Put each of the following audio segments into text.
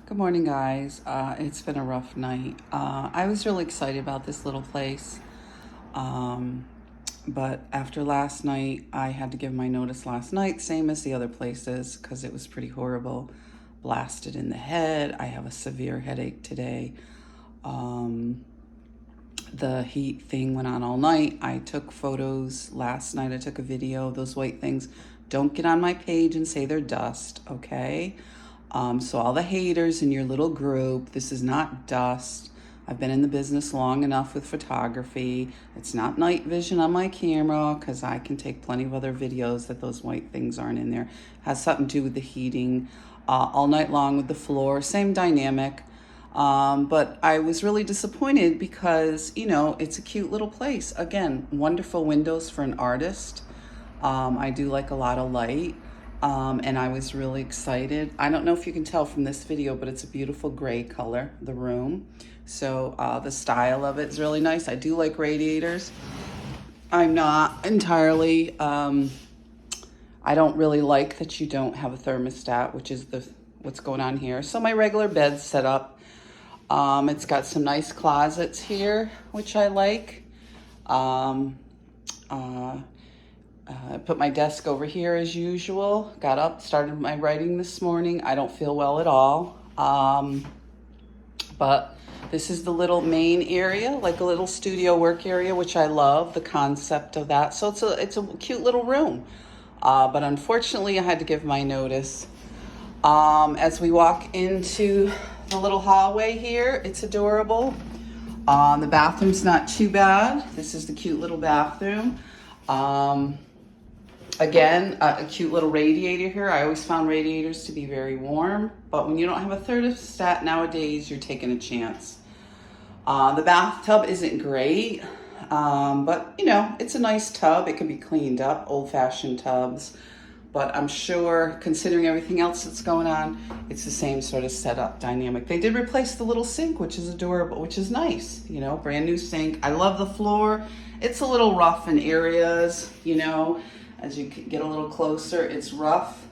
Good morning, guys. It's been a rough night. I was really excited about this little place, but after last night, I had to give my notice last night, same as the other places, because it was pretty horrible. Blasted in the head. I have a severe headache today. The heat thing went on all night. I took photos last night. I took a video. Those white things, don't get on my page and say they're dust, okay? So all the haters in your little group, this is not dust. I've been in the business long enough with photography. It's not night vision on my camera because I can take plenty of other videos that those white things aren't in there. It has something to do with the heating all night long with the floor, same dynamic. But I was really disappointed because, you know, it's a cute little place. Again, wonderful windows for an artist. I do like a lot of light. And I was really excited. I don't know if you can tell from this video, but it's a beautiful gray color, the room. So the style of it is really nice. I do like radiators. I'm not entirely, I don't really like that you don't have a thermostat, which is what's going on here. So my regular bed's set up. It's got some nice closets here, which I like. I put my desk over here as usual. Got up, started my writing this morning. I don't feel well at all. But this is the little main area, like a little studio work area, which I love the concept of that. So it's a cute little room. But unfortunately, I had to give my notice. As we walk into the little hallway here, it's adorable. The bathroom's not too bad. This is the cute little bathroom. Again, a cute little radiator here. I always found radiators to be very warm, but when you don't have a thermostat nowadays, you're taking a chance. The bathtub isn't great, but you know, it's a nice tub. It can be cleaned up, old-fashioned tubs, but I'm sure considering everything else that's going on, it's the same sort of setup dynamic. They did replace the little sink, which is adorable, which is nice, you know, brand new sink. I love the floor. It's a little rough in areas, you know. As you get a little closer, it's rough,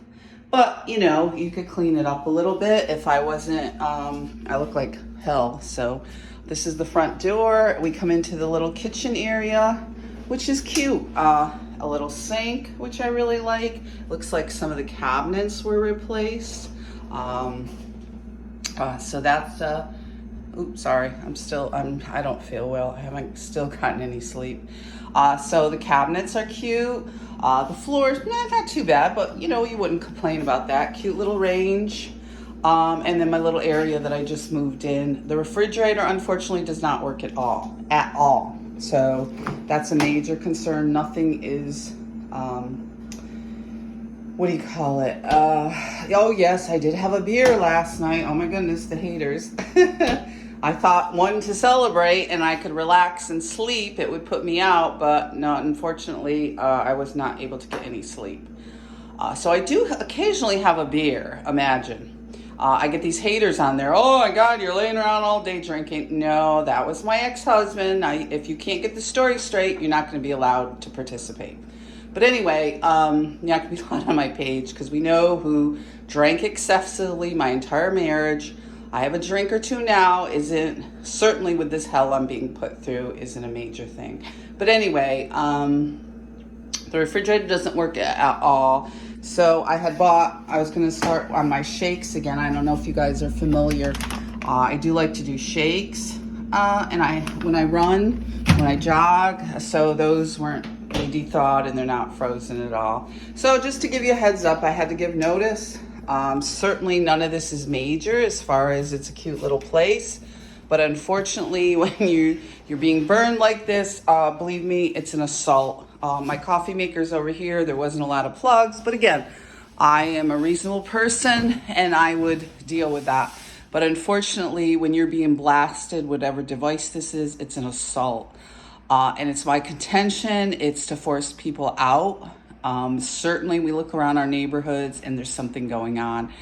but you know, you could clean it up a little bit. If I wasn't, I look like hell. So this is the front door. We come into the little kitchen area, which is cute. A little sink, which I really like. Looks like some of the cabinets were replaced. So that's, oops, sorry. I don't feel well. I haven't still gotten any sleep. So the cabinets are cute. The floor's not too bad, but you know, you wouldn't complain about that. Cute little range. And then my little area that I just moved in. The refrigerator, unfortunately, does not work at all. So that's a major concern. Nothing is, what do you call it? Oh yes, I did have a beer last night. Oh my goodness, the haters. I thought one to celebrate and I could relax and sleep, it would put me out, but no, unfortunately, I was not able to get any sleep. So I do occasionally have a beer, imagine. I get these haters on there. Oh my God, you're laying around all day drinking. No, that was my ex-husband. If you can't get the story straight, you're not going to be allowed to participate. But anyway, you're not going to be allowed on my page because we know who drank excessively my entire marriage. I have a drink or two now, certainly with this hell I'm being put through, isn't a major thing. But anyway, the refrigerator doesn't work at all. So I was going to start on my shakes again. I don't know if you guys are familiar. I do like to do shakes. And when I run, when I jog, so those they de-thawed and they're not frozen at all. So just to give you a heads up, I had to give notice. Certainly none of this is major as far as it's a cute little place, but unfortunately when you're being burned like this, believe me, it's an assault. My coffee maker's over here. There wasn't a lot of plugs, but again, I am a reasonable person and I would deal with that. But unfortunately, when you're being blasted, whatever device this is, it's an assault. And it's my contention, it's to force people out. Certainly we look around our neighborhoods and there's something going on.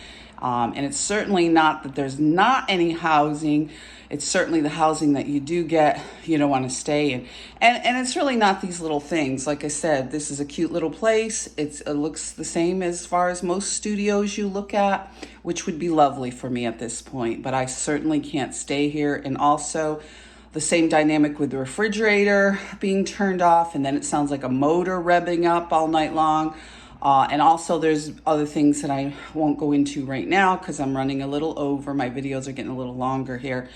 And it's certainly not that there's not any housing. It's certainly the housing that you do get, you don't want to stay in. And it's really not these little things. Like I said, this is a cute little place. It looks the same as far as most studios you look at, which would be lovely for me at this point. But I certainly can't stay here. And also the same dynamic with the refrigerator being turned off. And then it sounds like a motor revving up all night long. And also there's other things that I won't go into right now because I'm running a little over. My videos are getting a little longer here.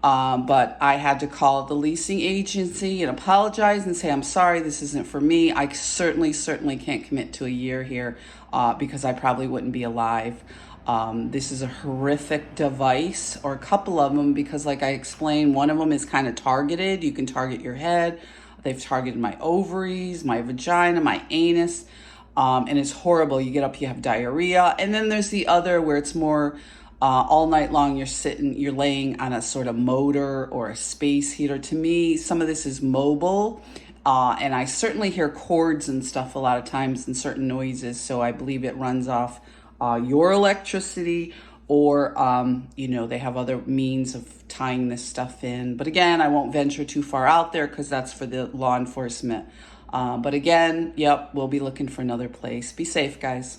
But I had to call the leasing agency and apologize and say, I'm sorry, this isn't for me. I certainly can't commit to a year here because I probably wouldn't be alive. This is a horrific device, or a couple of them, because like I explained, one of them is kind of targeted. You can target your head. They've targeted my ovaries, my vagina, my anus. And it's horrible. You get up, you have diarrhea. And then there's the other where it's more all night long you're laying on a sort of motor or a space heater. To me, some of this is mobile. And I certainly hear cords and stuff a lot of times and certain noises. So I believe it runs off your electricity, or, they have other means of tying this stuff in. But again, I won't venture too far out there because that's for the law enforcement. But again, yep, we'll be looking for another place. Be safe, guys.